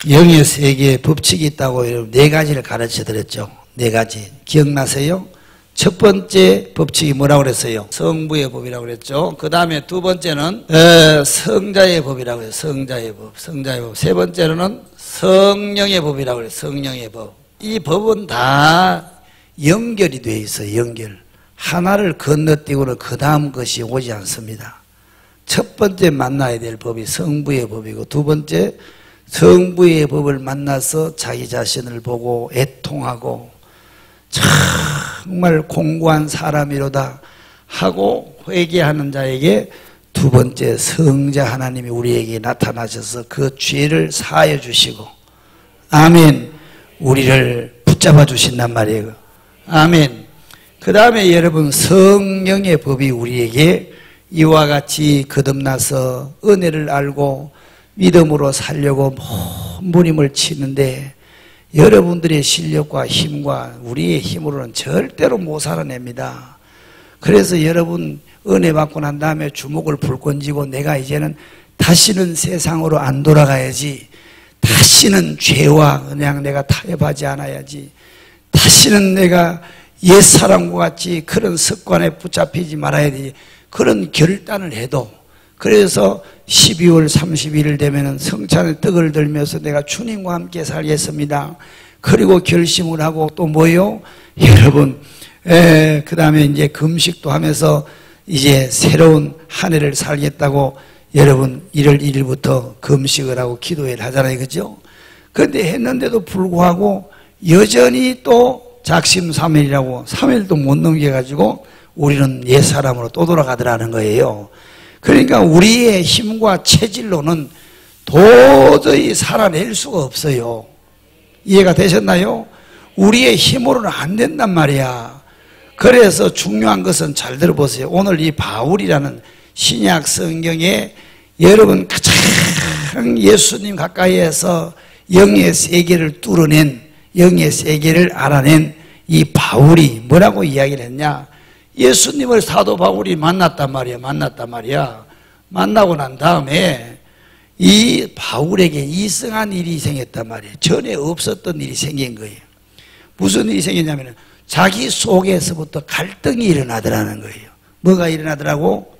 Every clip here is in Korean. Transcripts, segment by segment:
영의 세계에 법칙이 있다고 여러분 네 가지를 가르쳐 드렸죠. 네 가지 기억나세요? 첫 번째 법칙이 뭐라고 그랬어요? 성부의 법이라고 그랬죠. 그 다음에 두 번째는 성자의 법이라고 해요. 성자의 법. 세 번째로는 성령의 법이라고 해요. 성령의 법. 이 법은 다 연결이 되어 있어요. 연결. 하나를 건너뛰고는 그 다음 것이 오지 않습니다. 첫 번째 만나야 될 법이 성부의 법이고, 두 번째 성부의 법을 만나서 자기 자신을 보고 애통하고 정말 공고한 사람이로다 하고 회개하는 자에게 두 번째 성자 하나님이 우리에게 나타나셔서 그 죄를 사하여 주시고, 아멘, 우리를 붙잡아 주신단 말이에요. 아멘. 그 다음에 여러분 성령의 법이 우리에게 이와 같이 거듭나서 은혜를 알고 믿음으로 살려고 몸부림을 치는데, 여러분들의 실력과 힘과 우리의 힘으로는 절대로 못 살아냅니다. 그래서 여러분 은혜 받고 난 다음에 주먹을 불끈 쥐고 내가 이제는 다시는 세상으로 안 돌아가야지, 다시는 죄와 그냥 내가 타협하지 않아야지, 다시는 내가 옛사람과 같이 그런 습관에 붙잡히지 말아야 되지, 그런 결단을 해도, 그래서 12월 31일 되면은 성찬의 떡을 들면서 내가 주님과 함께 살겠습니다. 그리고 결심을 하고 또 뭐요? 여러분, 그 다음에 이제 금식도 하면서 이제 새로운 한 해를 살겠다고 여러분 1월 1일부터 금식을 하고 기도회를 하잖아요. 그죠? 그런데 했는데도 불구하고 여전히 또 작심삼일이라고 3일도 못 넘겨가지고 우리는 옛사람으로 또 돌아가더라는 거예요. 그러니까 우리의 힘과 체질로는 도저히 살아낼 수가 없어요. 이해가 되셨나요? 우리의 힘으로는 안 된단 말이야. 그래서 중요한 것은 잘 들어보세요. 오늘 이 바울이라는 신약 성경에 여러분 가장 예수님 가까이에서 영의 세계를 뚫어낸, 영의 세계를 알아낸 이 바울이 뭐라고 이야기를 했냐? 예수님을 사도 바울이 만났단 말이야. 만나고 난 다음에 이 바울에게 이상한 일이 생겼단 말이에요. 전에 없었던 일이 생긴 거예요. 무슨 일이 생겼냐면 자기 속에서부터 갈등이 일어나더라는 거예요. 뭐가 일어나더라고?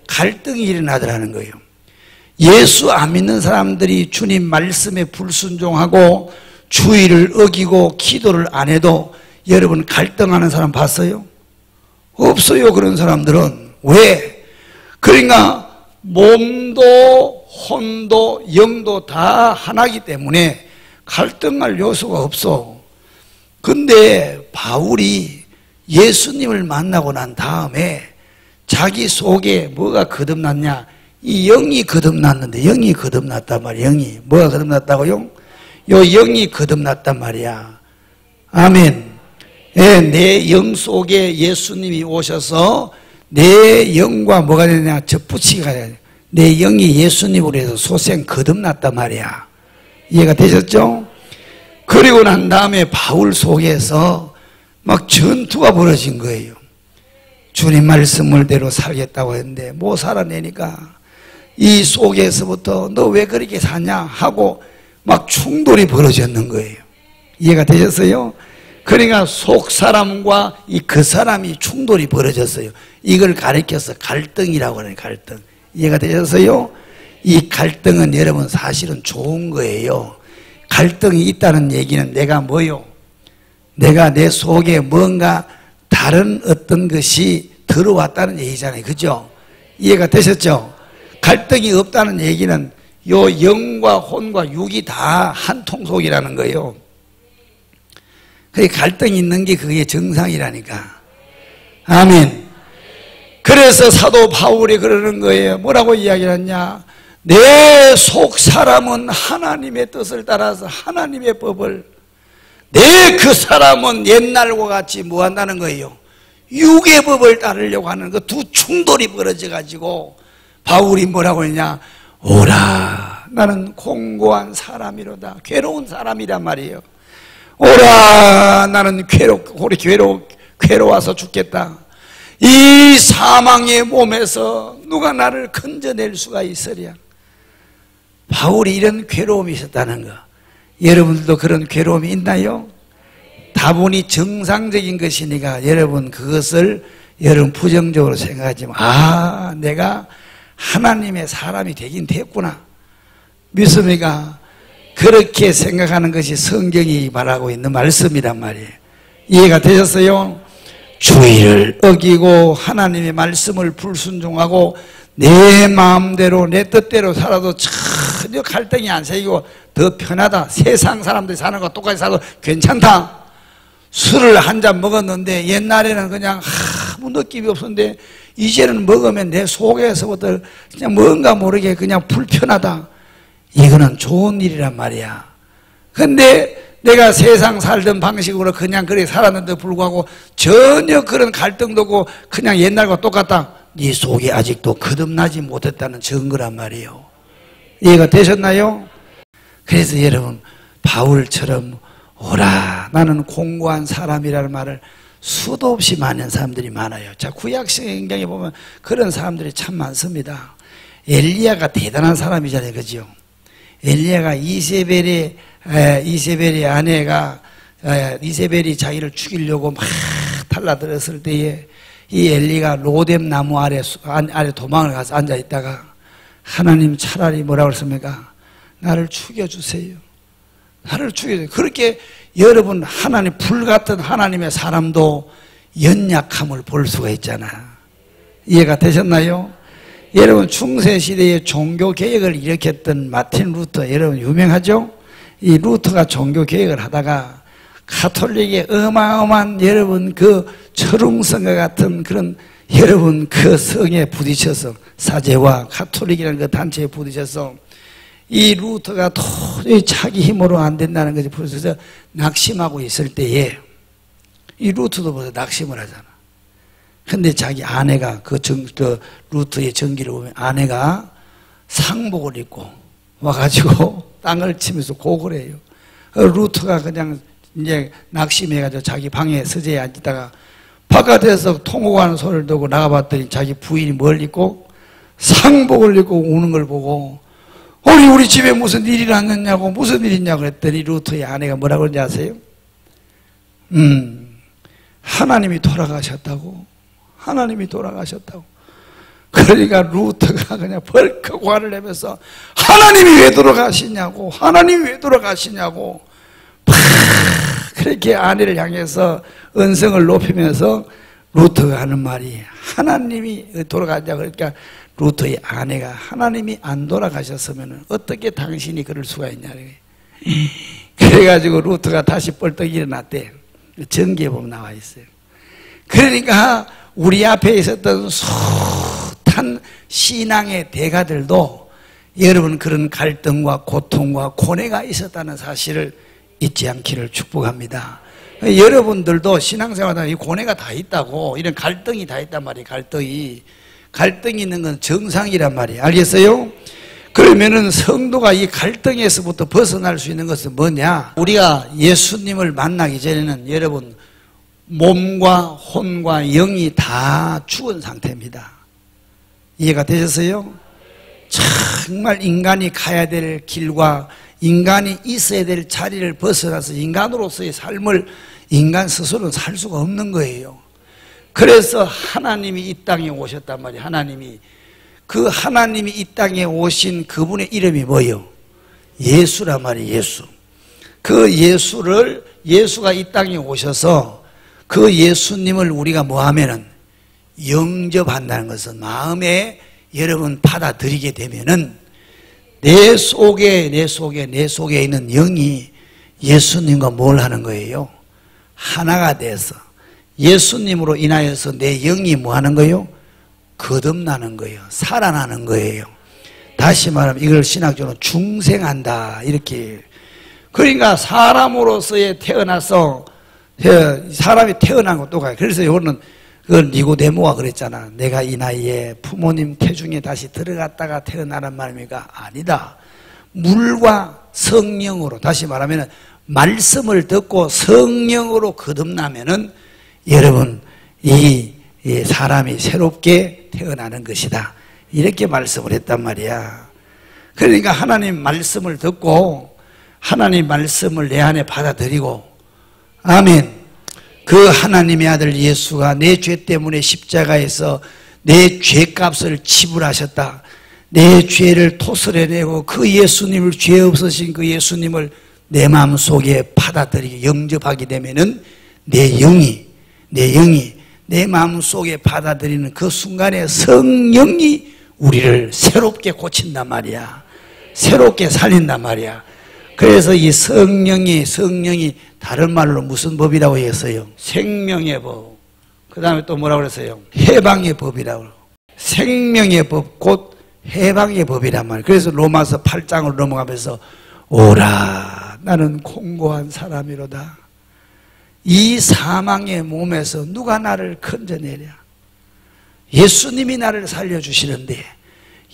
갈등이 일어나더라는 거예요. 예수 안 믿는 사람들이 주님 말씀에 불순종하고 주의를 어기고 기도를 안 해도 여러분 갈등하는 사람 봤어요? 없어요. 그런 사람들은. 왜? 그러니까 몸도 혼도 영도 다 하나이기 때문에 갈등할 요소가 없어. 근데 바울이 예수님을 만나고 난 다음에 자기 속에 뭐가 거듭났냐? 이 영이 거듭났는데, 영이 거듭났단 말이야. 영이 뭐가 거듭났다고요? 요 영이 거듭났단 말이야. 아멘. 내 영 속에 예수님이 오셔서 내 영과 뭐가 되냐? 접붙이기가 되냐? 내 영이 예수님으로 해서 소생 거듭났단 말이야. 이해가 되셨죠? 그리고 난 다음에 바울 속에서 막 전투가 벌어진 거예요. 주님 말씀을대로 살겠다고 했는데 못 살아내니까 이 속에서부터 너 왜 그렇게 사냐 하고 막 충돌이 벌어졌는 거예요. 이해가 되셨어요? 그러니까 속 사람과 이 그 사람이 충돌이 벌어졌어요. 이걸 가리켜서 갈등이라고 하는 갈등. 이해가 되셨어요? 이 갈등은 여러분 사실은 좋은 거예요. 갈등이 있다는 얘기는 내가 뭐요? 내가 내 속에 뭔가 다른 어떤 것이 들어왔다는 얘기잖아요. 그죠? 이해가 되셨죠? 갈등이 없다는 얘기는 요 영과 혼과 육이 다 한 통속이라는 거예요. 그게 갈등이 있는 게 그게 정상이라니까. 아멘. 그래서 사도 바울이 그러는 거예요. 뭐라고 이야기하냐? 내 속 사람은 하나님의 뜻을 따라서 하나님의 법을, 내 그 사람은 옛날과 같이 뭐 한다는 거예요? 육의 법을 따르려고 하는 그 두 충돌이 벌어져 가지고 바울이 뭐라고 했냐? 오라, 나는 공고한 사람이로다. 괴로운 사람이란 말이에요. 오라, 나는 괴로워서 죽겠다. 이 사망의 몸에서 누가 나를 건져낼 수가 있으랴. 바울이 이런 괴로움이 있었다는 거. 여러분들도 그런 괴로움이 있나요? 다분히 정상적인 것이니까 여러분 그것을 여러분 부정적으로 생각하지 마. 내가 하나님의 사람이 되긴 됐구나. 믿습니까? 그렇게 생각하는 것이 성경이 말하고 있는 말씀이란 말이에요. 이해가 되셨어요? 주의를 어기고 하나님의 말씀을 불순종하고 내 마음대로 내 뜻대로 살아도 전혀 갈등이 안 생기고 더 편하다. 세상 사람들이 사는 거 똑같이 살아도 괜찮다. 술을 한 잔 먹었는데 옛날에는 그냥 아무 느낌이 없었는데 이제는 먹으면 내 속에서부터 그냥 뭔가 모르게 그냥 불편하다. 이거는 좋은 일이란 말이야. 근데 내가 세상 살던 방식으로 그냥 그렇게 살았는데 불구하고 전혀 그런 갈등도 없고 그냥 옛날과 똑같다. 네 속이 아직도 거듭나지 못했다는 증거란 말이에요. 이해가 되셨나요? 그래서 여러분 바울처럼 오라 나는 공고한 사람이라는 말을 수도 없이 많은 사람들이 많아요. 자, 구약 성경에 보면 그런 사람들이 참 많습니다. 엘리야가 대단한 사람이잖아요. 그죠? 엘리야가 이세벨의 아내가 이세벨이 자기를 죽이려고 막 달라들었을 때에 이 엘리가 로뎀 나무 아래 도망을 가서 앉아 있다가 하나님 차라리 뭐라고 했습니까? 나를 죽여주세요. 나를 죽여주세요. 그렇게 여러분 하나님 불같은 하나님의 사람도 연약함을 볼 수가 있잖아. 이해가 되셨나요? 여러분 중세시대에 종교개혁을 일으켰던 마틴 루터 여러분 유명하죠? 이 루터가 종교개혁을 하다가 가톨릭의 어마어마한 여러분 그 철웅성과 같은 그런 여러분 그 성에 부딪혀서 사제와 가톨릭이라는 그 단체에 부딪혀서 이 루터가 도저히 자기 힘으로 안 된다는 것이 부딪혀서 낙심하고 있을 때에 이 루터도 벌써 낙심을 하잖아. 근데 자기 아내가 그 루터의 전기를 보면 아내가 상복을 입고 와가지고 땅을 치면서 곡을 해요. 루터가 그냥 이제 낙심해가지고 자기 방에 서재에 앉다가 바깥에서 통곡하는 소리를 듣고 나가봤더니 자기 부인이 뭘 입고 상복을 입고 우는 걸 보고 우리 집에 무슨 일이 났느냐고 무슨 일 있냐고 그랬더니 루터의 아내가 뭐라고 그러는지 아세요? 하나님이 돌아가셨다고. 하나님이 돌아가셨다고. 그러니까 루터가 그냥 벌컥 화를 내면서 하나님이 왜 돌아가시냐고 하나님이 왜 돌아가시냐고 팍 그렇게 아내를 향해서 언성을 높이면서 루터가 하는 말이 하나님이 돌아가냐고. 그러니까 루터의 아내가 하나님이 안 돌아가셨으면 어떻게 당신이 그럴 수가 있냐. 그래가지고 루터가 다시 벌떡 일어났대. 전기에 보면 나와 있어요. 그러니까 우리 앞에 있었던 숱한 신앙의 대가들도 여러분 그런 갈등과 고통과 고뇌가 있었다는 사실을 잊지 않기를 축복합니다. 여러분들도 신앙생활하다 이 고뇌가 다 있다고 이런 갈등이 다 있단 말이에요. 갈등이 있는 건 정상이란 말이에요. 알겠어요? 그러면은 성도가 이 갈등에서부터 벗어날 수 있는 것은 뭐냐? 우리가 예수님을 만나기 전에는 여러분 몸과 혼과 영이 다 죽은 상태입니다. 이해가 되셨어요? 정말 인간이 가야 될 길과 인간이 있어야 될 자리를 벗어나서 인간으로서의 삶을 인간 스스로는 살 수가 없는 거예요. 그래서 하나님이 이 땅에 오셨단 말이에요. 하나님이 이 땅에 오신 그분의 이름이 뭐예요? 예수란 말이에요. 예수. 그 예수가 이 땅에 오셔서 그 예수님을 우리가 뭐 하면은 영접한다는 것은 마음에 여러분 받아들이게 되면은 내 속에 있는 영이 예수님과 뭘 하는 거예요? 하나가 돼서 예수님으로 인하여서 내 영이 뭐 하는 거예요? 거듭나는 거예요. 살아나는 거예요. 다시 말하면 이걸 신학적으로 중생한다 이렇게. 그러니까 사람으로서의 태어나서 사람이 태어난 것도 가요. 그래서 이거는 그걸 니고데모가 그랬잖아. 내가 이 나이에 부모님 태중에 다시 들어갔다가 태어나란 말입니까? 아니다. 물과 성령으로, 다시 말하면 말씀을 듣고 성령으로 거듭나면은 여러분 이 사람이 새롭게 태어나는 것이다. 이렇게 말씀을 했단 말이야. 그러니까 하나님 말씀을 듣고 하나님 말씀을 내 안에 받아들이고, 아멘. 그 하나님의 아들 예수가 내 죄 때문에 십자가에서 내 죄값을 지불하셨다. 내 죄를 토설해내고 그 예수님을, 죄 없으신 그 예수님을 내 마음속에 받아들이게 영접하게 되면은 내 영이 내 마음속에 받아들이는 그 순간에 성령이 우리를 새롭게 고친단 말이야. 새롭게 살린단 말이야. 그래서 이 성령이 다른 말로 무슨 법이라고 했어요? 생명의 법. 그 다음에 또 뭐라고 그랬어요? 해방의 법이라고. 생명의 법 곧 해방의 법이란 말이에요. 그래서 로마서 8장으로 넘어가면서 오라 나는 공고한 사람이로다. 이 사망의 몸에서 누가 나를 건져내랴. 예수님이 나를 살려주시는데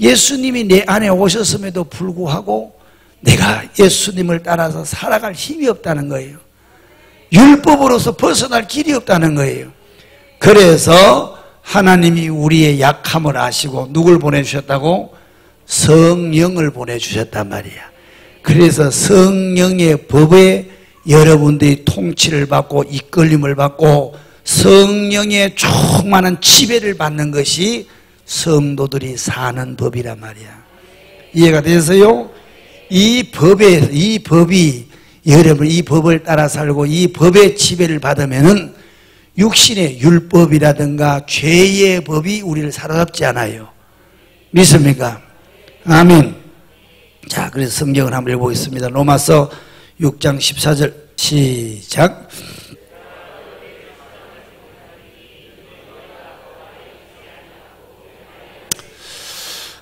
예수님이 내 안에 오셨음에도 불구하고 내가 예수님을 따라서 살아갈 힘이 없다는 거예요. 율법으로서 벗어날 길이 없다는 거예요. 그래서 하나님이 우리의 약함을 아시고 누굴 보내주셨다고? 성령을 보내주셨단 말이야. 그래서 성령의 법에 여러분들이 통치를 받고 이끌림을 받고 성령의 충만한 지배를 받는 것이 성도들이 사는 법이란 말이야. 이해가 되세요? 이 법이 여러분 이 법을 따라 살고 이 법의 지배를 받으면은 육신의 율법이라든가 죄의 법이 우리를 사로잡지 않아요. 믿습니까? 아멘. 자, 그래서 성경을 한번 읽어보겠습니다. 로마서 6장 14절 시작.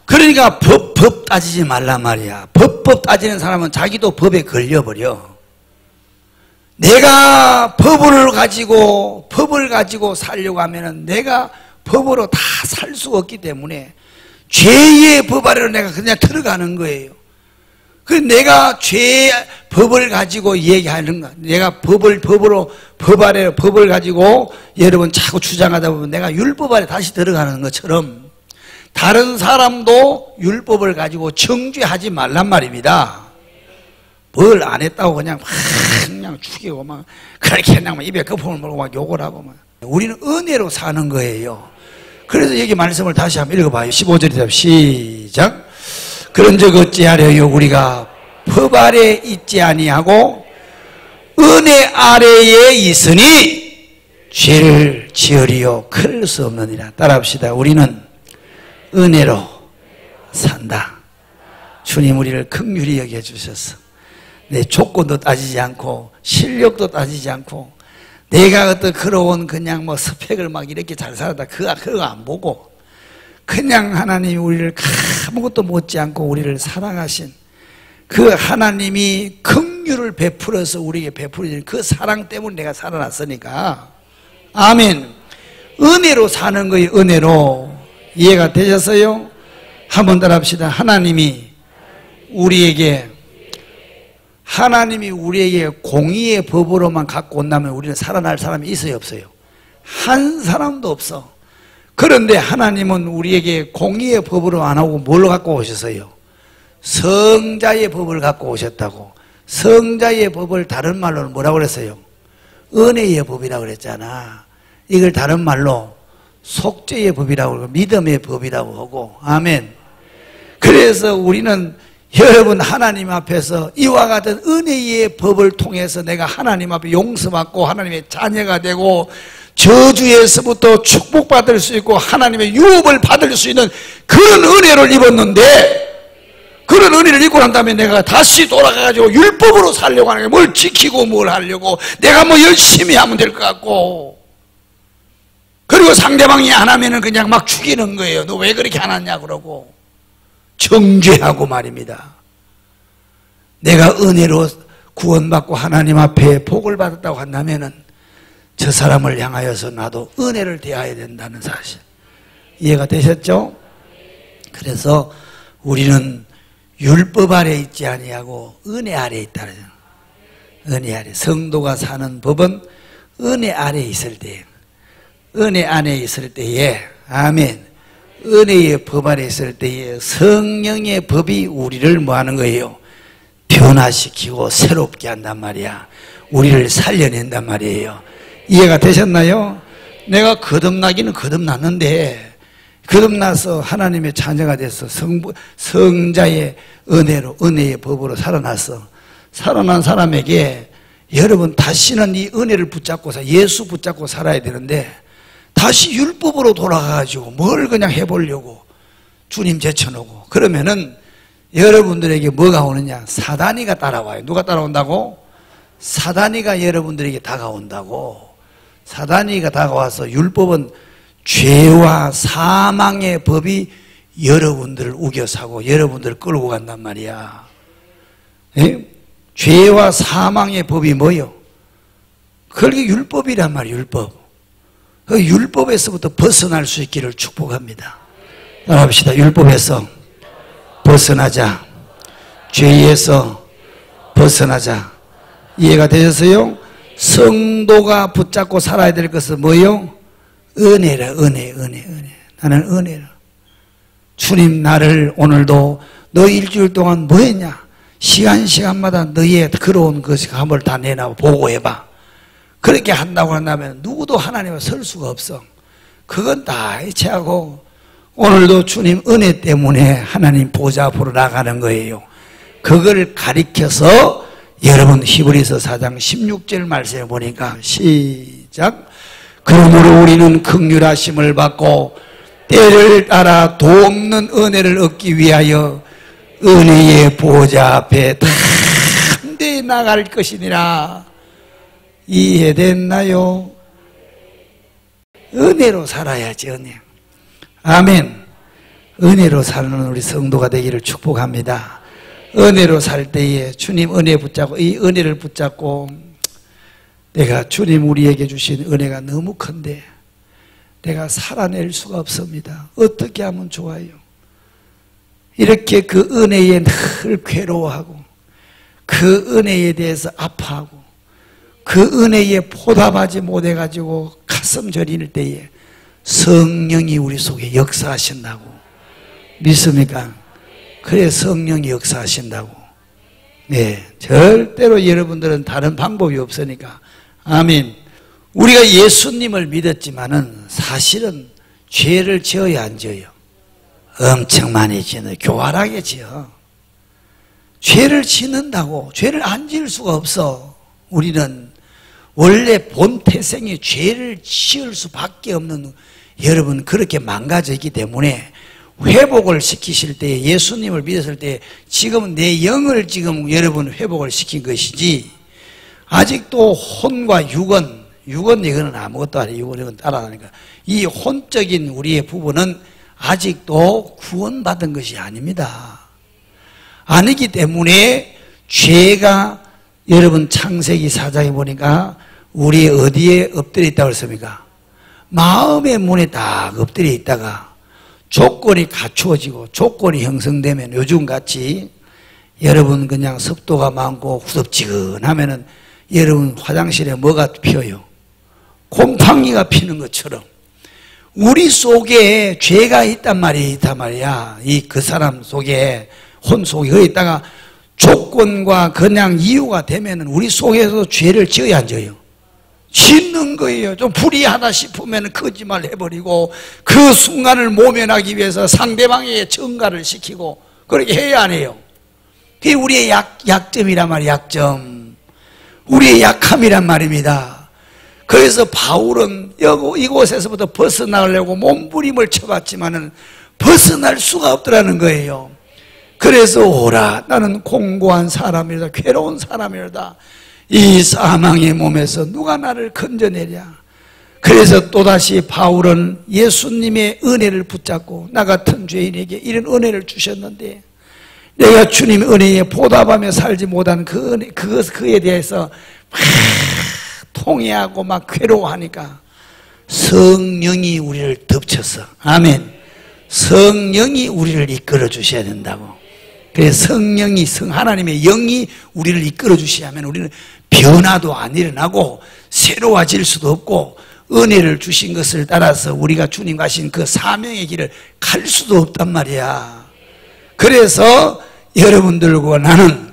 그러니까 법 따지지 말란 말이야. 법 따지는 사람은 자기도 법에 걸려버려. 내가 법을 가지고 살려고 하면은 내가 법으로 다 살 수가 없기 때문에 죄의 법 아래로 내가 그냥 들어가는 거예요. 그 내가 법을 가지고 얘기하는 거, 내가 법 아래 법을 가지고 여러분 자꾸 주장하다 보면 내가 율법 아래 다시 들어가는 것처럼 다른 사람도 율법을 가지고 정죄하지 말란 말입니다. 뭘 안 했다고 그냥 죽이고 막 그렇게 그냥 입에 거품을 물고 막 욕을 하고 막. 우리는 은혜로 사는 거예요. 그래서 여기 말씀을 다시 한번 읽어봐요. 15절에 시작. 그런즉 어찌하려요? 우리가 법 아래 있지 아니하고 은혜 아래에 있으니 죄를 지으리요 클 수 없느니라. 따라합시다. 우리는 은혜로 산다. 주님 우리를 긍휼히 여겨주셔서 내 조건도 따지지 않고 실력도 따지지 않고 내가 어떤 그러온 그냥 뭐 스펙을 막 이렇게 잘 살았다 그거 안 보고 그냥 하나님이 우리를 아무것도 못지 않고 우리를 사랑하신 그 하나님이 긍휼을 베풀어서 우리에게 베풀어진 그 사랑 때문에 내가 살아났으니까 아멘. 은혜로 사는 거예요. 은혜로. 이해가 되셨어요? 한번 더 합시다. 하나님이 우리에게 공의의 법으로만 갖고 온다면 우리는 살아날 사람이 있어요 없어요? 한 사람도 없어. 그런데 하나님은 우리에게 공의의 법으로 안 하고 뭘 갖고 오셨어요? 성자의 법을 갖고 오셨다고. 성자의 법을 다른 말로는 뭐라고 그랬어요? 은혜의 법이라고 그랬잖아. 이걸 다른 말로 속죄의 법이라고 하고 믿음의 법이라고 하고 아멘. 그래서 우리는 여러분 하나님 앞에서 이와 같은 은혜의 법을 통해서 내가 하나님 앞에 용서받고 하나님의 자녀가 되고 저주에서부터 축복받을 수 있고 하나님의 유업을 받을 수 있는 그런 은혜를 입었는데 그런 은혜를 입고 난 다음에 내가 다시 돌아가가지고 율법으로 살려고 하는 게 뭘 지키고 뭘 하려고 내가 뭐 열심히 하면 될 것 같고 그리고 상대방이 안 하면은 그냥 막 죽이는 거예요. 너 왜 그렇게 안 하냐 그러고 정죄하고 말입니다. 내가 은혜로 구원받고 하나님 앞에 복을 받았다고 한다면은 저 사람을 향하여서 나도 은혜를 대해야 된다는 사실 이해가 되셨죠? 그래서 우리는 율법 아래 있지 아니하고 은혜 아래 있다. 은혜 아래. 성도가 사는 법은 은혜 아래 있을 때, 은혜 안에 있을 때에 아멘. 은혜의 법 아래 있을 때에 성령의 법이 우리를 뭐 하는 거예요? 변화시키고 새롭게 한단 말이야. 우리를 살려낸단 말이에요. 이해가 되셨나요? 내가 거듭나기는 거듭났는데 거듭나서 하나님의 자녀가 돼서 성자의 은혜로, 은혜의 법으로 살아났어. 살아난 사람에게 여러분 다시는 이 은혜를 붙잡고 예수 붙잡고 살아야 되는데 다시 율법으로 돌아가가지고 뭘 그냥 해보려고 주님 제쳐놓고 그러면은 여러분들에게 뭐가 오느냐? 사단이가 따라와요. 누가 따라온다고? 사단이가 여러분들에게 다가온다고. 사단이가 다가와서 율법은 죄와 사망의 법이 여러분들을 우겨사고 여러분들을 끌고 간단 말이야. 예? 죄와 사망의 법이 뭐요? 그게 율법이란 말이에요. 율법. 그 율법에서부터 벗어날 수 있기를 축복합니다. 따라합시다. 율법에서 벗어나자. 죄에서 벗어나자. 이해가 되셨어요? 성도가 붙잡고 살아야 될 것은 뭐요? 은혜라. 은혜. 나는 은혜라. 주님 나를 오늘도 너 일주일 동안 뭐 했냐? 시간마다 너희의 걸어온 것이 한번 다 내놔 보고해봐. 그렇게 한다고 한다면 누구도 하나님과 설 수가 없어. 그건 다 해체하고 오늘도 주님 은혜 때문에 하나님 보좌 앞으로 나가는 거예요. 그걸 가리켜서 여러분 히브리서 4장 16절 말씀에 보니까 시작. 그러므로 우리는 긍휼하심을 받고 때를 따라 도없는 은혜를 얻기 위하여 은혜의 보좌 앞에 담대히 나갈 것이니라. 이해됐나요? 은혜로 살아야지. 은혜. 아멘. 은혜로 사는 우리 성도가 되기를 축복합니다. 은혜로 살 때에 주님 은혜 붙잡고 이 은혜를 붙잡고 내가 주님 우리에게 주신 은혜가 너무 큰데 내가 살아낼 수가 없습니다. 어떻게 하면 좋아요? 이렇게 그 은혜에 늘 괴로워하고 그 은혜에 대해서 아파하고 그 은혜에 보답하지 못해가지고 가슴 저릴 때에 성령이 우리 속에 역사하신다고 믿습니까? 그래 성령이 역사하신다고. 네, 절대로 여러분들은 다른 방법이 없으니까. 아멘. 우리가 예수님을 믿었지만은 사실은 죄를 지어야 안 지어요? 엄청 많이 지어요. 교활하게 지어. 죄를 짓는다고 죄를 안 지을 수가 없어. 우리는 원래 본 태생이 죄를 지을 수밖에 없는 여러분 그렇게 망가져 있기 때문에 회복을 시키실 때 예수님을 믿었을 때 지금 내 영을 지금 여러분 회복을 시킨 것이지 아직도 혼과 육은 이거는 아무것도 아니에요. 육은 따라가니까 이 혼적인 우리의 부분은 아직도 구원받은 것이 아닙니다. 아니기 때문에 죄가 여러분 창세기 4장에 보니까 우리 어디에 엎드려 있다고 했습니까? 마음의 문에 딱 엎드려 있다가 조건이 갖추어지고 조건이 형성되면 요즘같이 여러분 그냥 습도가 많고 후덥지근하면은 여러분 화장실에 뭐가 피어요? 곰팡이가 피는 것처럼 우리 속에 죄가 있단 말이야. 이 그 사람 속에 혼 속에 거 있다가 조건과 그냥 이유가 되면은 우리 속에서 죄를 지어야 안 지어요? 짓는 거예요. 좀 불이하다 싶으면 거짓말 해버리고 그 순간을 모면하기 위해서 상대방에게 증가를 시키고 그렇게 해야 안 해요? 그게 우리의 약점이란 말이에요. 약점. 우리의 약함이란 말입니다. 그래서 바울은 이곳에서부터 벗어나려고 몸부림을 쳐봤지만은 벗어날 수가 없더라는 거예요. 그래서 오라 나는 공고한 사람이다. 괴로운 사람이다. 이 사망의 몸에서 누가 나를 건져내랴. 그래서 또다시 바울은 예수님의 은혜를 붙잡고 나 같은 죄인에게 이런 은혜를 주셨는데 내가 주님의 은혜에 보답하며 살지 못한 그 은혜, 그에 대해서 막 통회하고 막 괴로워하니까 성령이 우리를 덮쳐서 아멘. 성령이 우리를 이끌어 주셔야 된다고. 그래서 하나님의 영이 우리를 이끌어 주시면 우리는 변화도 안 일어나고 새로워질 수도 없고 은혜를 주신 것을 따라서 우리가 주님 가신 그 사명의 길을 갈 수도 없단 말이야. 그래서 여러분들과 나는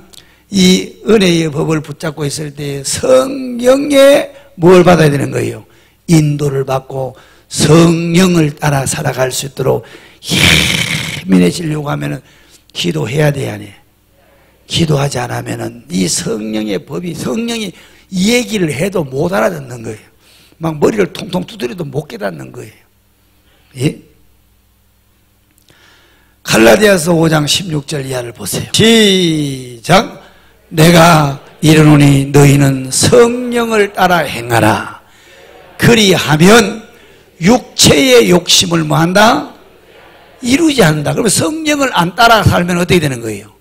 이 은혜의 법을 붙잡고 있을 때 성령의 뭘 받아야 되는 거예요? 인도를 받고 성령을 따라 살아갈 수 있도록 예민해지려고 하면은 기도해야 돼, 안 해? 기도하지 않으면은 이 성령의 법이, 성령이 이 얘기를 해도 못 알아듣는 거예요. 막 머리를 통통 두드려도 못 깨닫는 거예요. 예? 갈라디아서 5장 16절 이하를 보세요. 시작. 내가 이르노니 너희는 성령을 따라 행하라. 그리하면 육체의 욕심을 뭐한다? 이루지 않는다. 그러면 성령을 안 따라 살면 어떻게 되는 거예요?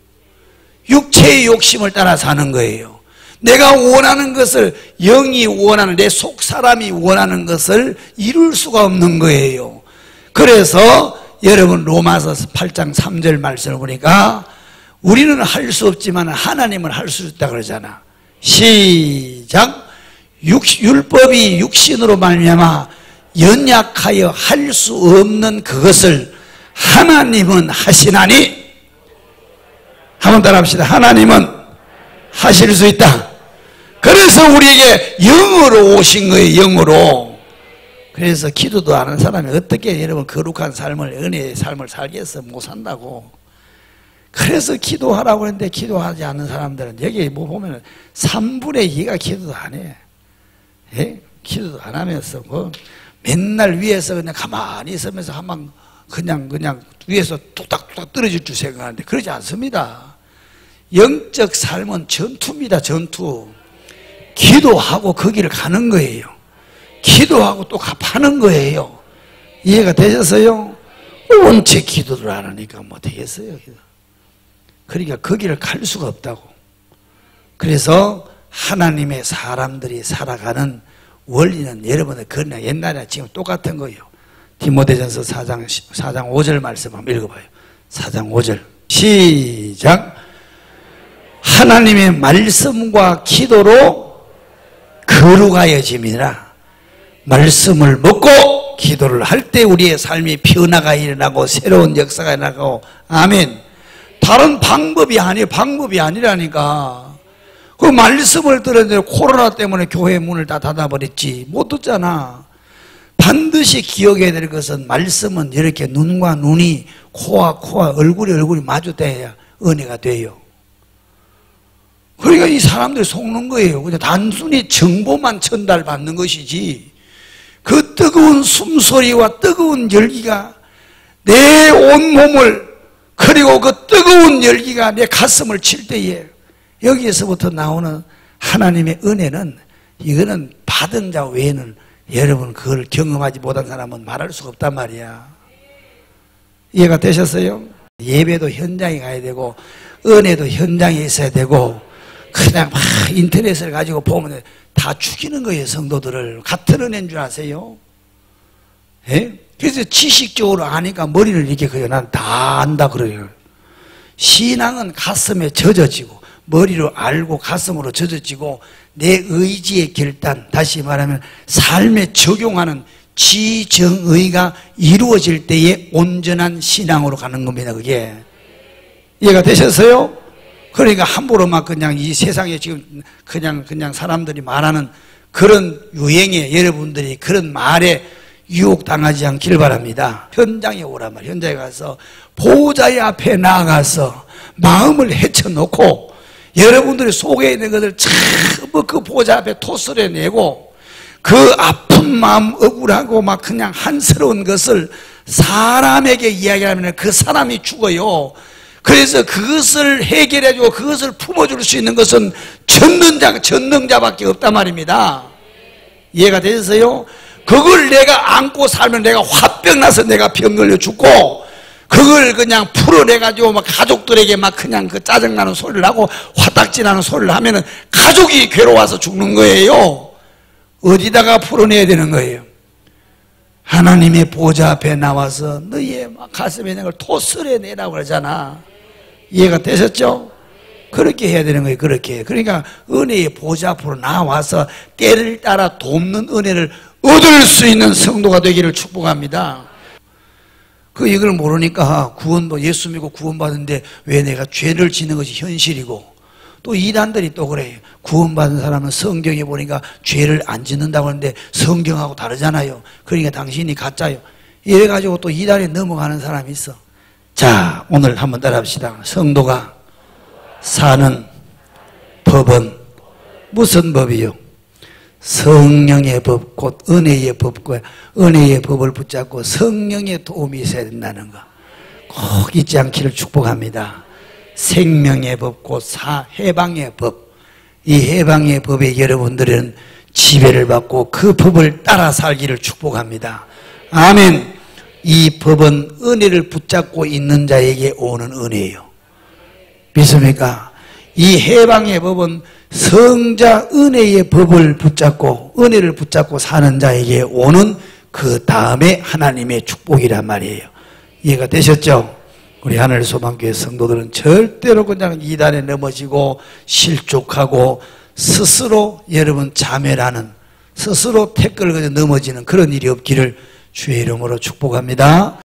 육체의 욕심을 따라 사는 거예요. 내가 원하는 것을, 영이 원하는, 내 속 사람이 원하는 것을 이룰 수가 없는 거예요. 그래서 여러분 로마서 8장 3절 말씀을 보니까 우리는 할 수 없지만 하나님은 할 수 있다 그러잖아. 시작. 율법이 육신으로 말미암아 연약하여 할 수 없는 그것을 하나님은 하시나니, 한번 따라 합시다. 하나님은 하실 수 있다. 그래서 우리에게 영으로 오신 거예요. 영으로. 그래서 기도도 안 하는 사람이 어떻게 여러분 거룩한 삶을, 은혜의 삶을 살겠어? 못 산다고. 그래서 기도하라고 했는데 기도하지 않는 사람들은 여기 뭐 보면 3분의 2가 기도도 안 해. 예? 기도도 안 하면서 뭐 맨날 위에서 그냥 가만히 있으면서 한번 그냥 위에서 뚝딱뚝딱 떨어질 줄 생각하는데 그러지 않습니다. 영적 삶은 전투입니다. 전투. 기도하고 거기를 가는 거예요. 기도하고 또 갚하는 거예요. 이해가 되셨어요? 원체 기도를 안 하니까 뭐 되겠어요. 그러니까 거기를 갈 수가 없다고. 그래서 하나님의 사람들이 살아가는 원리는 여러분들 그냥 옛날에 지금 똑같은 거예요. 디모데전서 4장 5절 말씀 한번 읽어봐요. 4장 5절 시작. 하나님의 말씀과 기도로 거룩하여짐이라. 말씀을 먹고 기도를 할 때 우리의 삶이 변화가 일어나고 새로운 역사가 일어나고. 아멘. 다른 방법이 아니에요. 방법이 아니라니까. 그 말씀을 들었는데 코로나 때문에 교회 문을 다 닫아버렸지. 못 듣잖아. 반드시 기억해야 될 것은 말씀은 이렇게 눈과 눈이, 코와 코와, 얼굴이 마주돼야 은혜가 돼요. 그러니까 이 사람들이 속는 거예요. 그냥 단순히 정보만 전달받는 것이지, 그 뜨거운 숨소리와 뜨거운 열기가 내 온몸을, 그리고 그 뜨거운 열기가 내 가슴을 칠 때에 여기에서부터 나오는 하나님의 은혜는, 이거는 받은 자 외에는 여러분 그걸 경험하지 못한 사람은 말할 수가 없단 말이야. 이해가 되셨어요? 예배도 현장에 가야 되고 은혜도 현장에 있어야 되고, 그냥 막 인터넷을 가지고 보면 다 죽이는 거예요. 성도들을. 같은 은혜인 줄 아세요? 예? 그래서 지식적으로 아니까 머리를 이렇게 그려. 난 다 안다 그래요. 신앙은 가슴에 젖어지고, 머리로 알고 가슴으로 젖어지고, 내 의지의 결단, 다시 말하면 삶에 적용하는 지정의가 이루어질 때에 온전한 신앙으로 가는 겁니다. 그게 이해가 되셨어요? 그러니까 함부로 막 그냥 이 세상에 지금 그냥 사람들이 말하는 그런 유행에, 여러분들이 그런 말에 유혹당하지 않길 바랍니다. 현장에 오란 말이에요. 현장에 가서 보호자의 앞에 나아가서 마음을 헤쳐놓고 여러분들이 속에 있는 것을 전부 그 보호자 앞에 토설해내고, 그 아픈 마음, 억울하고 막 그냥 한스러운 것을 사람에게 이야기하면 그 사람이 죽어요. 그래서 그것을 해결해주고 그것을 품어줄 수 있는 것은 전능자밖에 없단 말입니다. 이해가 되셨어요? 그걸 내가 안고 살면 내가 화병 나서 내가 병 걸려 죽고, 그걸 그냥 풀어내가지고 막 가족들에게 막 그냥 그 짜증나는 소리를 하고 화딱지나는 소리를 하면은 가족이 괴로워서 죽는 거예요. 어디다가 풀어내야 되는 거예요? 하나님의 보좌 앞에 나와서 너희의 막 가슴에 있는 걸 토설해내라고 그러잖아. 이해가 되셨죠? 그렇게 해야 되는 거예요. 그렇게. 그러니까 은혜의 보좌 앞으로 나와서 때를 따라 돕는 은혜를 얻을 수 있는 성도가 되기를 축복합니다. 이걸 모르니까 예수 믿고 구원받는데 왜 내가 죄를 짓는 것이 현실이고, 또 이단들이 또 그래요. 구원받은 사람은 성경에 보니까 죄를 안 짓는다고 하는데 성경하고 다르잖아요. 그러니까 당신이 가짜요. 이래가지고 또 이단에 넘어가는 사람이 있어. 자, 오늘 한번 따라합시다. 성도가 사는 법은 무슨 법이요? 성령의 법, 곧 은혜의 법과 은혜의 법을 붙잡고 성령의 도움이 있어야 된다는 거 꼭 잊지 않기를 축복합니다. 생명의 법, 곧 해방의 법. 이 해방의 법에 여러분들은 지배를 받고 그 법을 따라 살기를 축복합니다. 아멘. 이 법은 은혜를 붙잡고 있는 자에게 오는 은혜예요. 믿습니까? 이 해방의 법은 성자 은혜의 법을 붙잡고 은혜를 붙잡고 사는 자에게 오는 그 다음에 하나님의 축복이란 말이에요. 이해가 되셨죠? 우리 하늘 소망교회 성도들은 절대로 그냥 이단에 넘어지고 실족하고 스스로 여러분 자멸하는, 스스로 태클을 넘어지는 그런 일이 없기를 주의 이름으로 축복합니다.